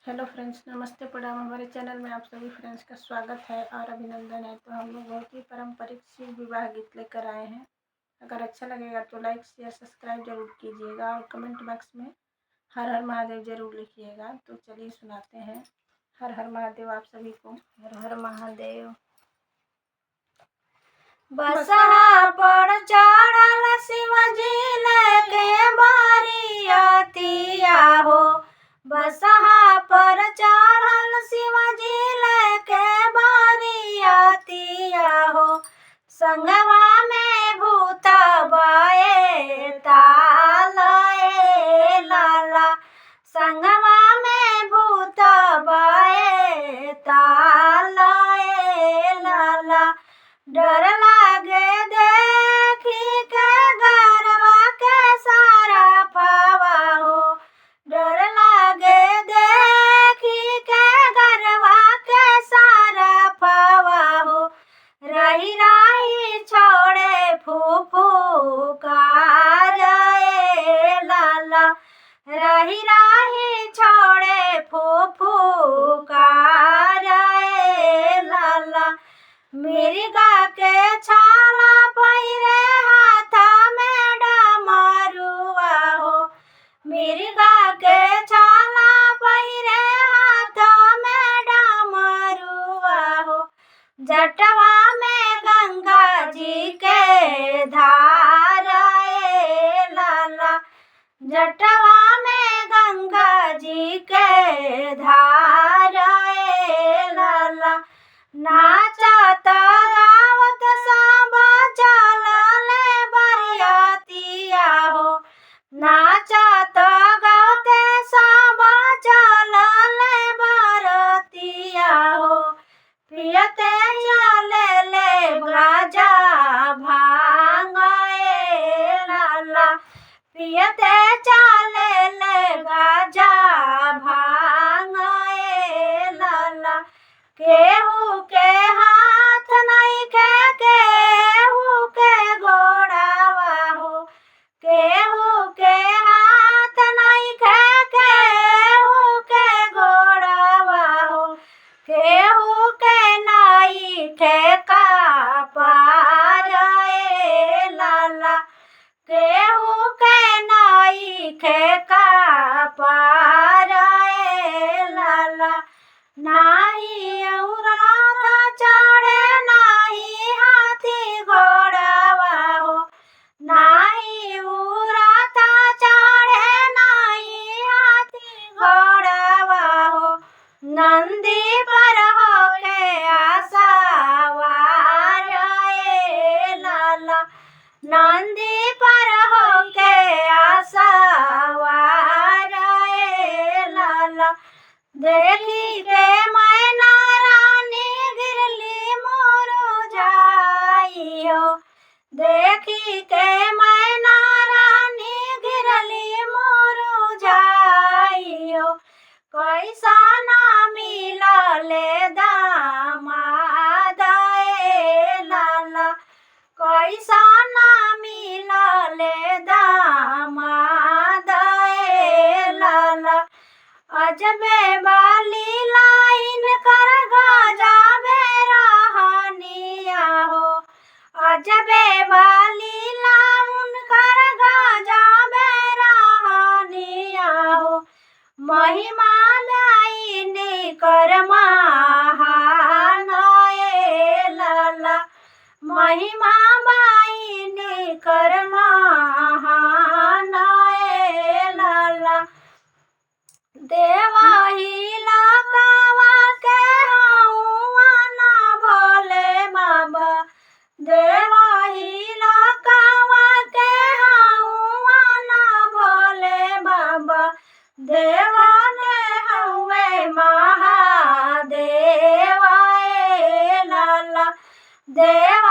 Hello friends, नमस्ते प्रणाम। हमारे चैनल में आप सभी फ्रेंड्स का स्वागत है और अभिनंदन है। तो हम लोग बहुत ही पारंपरिक शिव विवाह गीत लेकर आए हैं। अगर अच्छा लगेगा तो लाइक शेयर सब्सक्राइब जरूर कीजिएगा और कमेंट बॉक्स में हर हर महादेव जरूर लिखिएगा। तो चलिए सुनाते हैं। हर हर महादेव आप सभी को। हर हर महादेव। बसहा पर चढ़ल शिवजी लेके बरियतिया हो। बसहा पर चढ़ल शिवजी लेके बरियतिया हो। संगवा में भूत बए तालए लाला। संगवा में भूत बए तालए लाला। डर लागे देखी के गरवा के सारा पावा हो। डर लागे देखी के गरवा के सारा पावा हो। रही रही छोड़े फुफुकारे लाला। रही रही छोड़े फुफुकारे लाला। मिर्गा के छाला पहिरे हाथा में डमरुआ हो। मिर्गा के छाला पहिरे हाथा में डमरुआ हो। जटवा में गंगा जी के धाराए लाला। जटवा में गंगा जी के धाराए लाला। नाचत गावत सब चलले बरियतिया हो। नाचत गावत सब चलले बरियतिया हो। पियते चलेले गाजा भांगए लाला। पियते चलेले गाजा भांगए लाला। केहू के हाथ नइखे केहू के गोड़ावा हो। केहू के हाथ नइखे केहू के गोड़ावा हो। केहू के नइखे कपारे लाला। केहू के नइखे कपारे लाला। नाही औरत चढ़े नाही हाथी घोड़ावा हो। नाही औरत चढ़े नाही हाथी घोड़ावा हो। नंदी पर होके आसवार ए लाला। नंदी पर होके आसवार ए लाला। देखी के मैना रानी गिरली मुरझाई हो। देखी के मैना रानी गिरली मुरझाई हो। कैसा ना मिलले दामाद ए लाला। कैसा ना मिलले दामाद ए लाला। अजबे वाली लाइन कर गजबे रहनिया हो। अजबे वाली लाइन कर गजबे रहनिया हो। महिमा लाइन कर महान ए लाला। महिमा बाइन कर महान ए लाला। देवाही लकावा के हौवन भोले बाबा। देवाही लकावा के हौवन भोले बाबा। देवन हउए महादेव ए लाला। देवा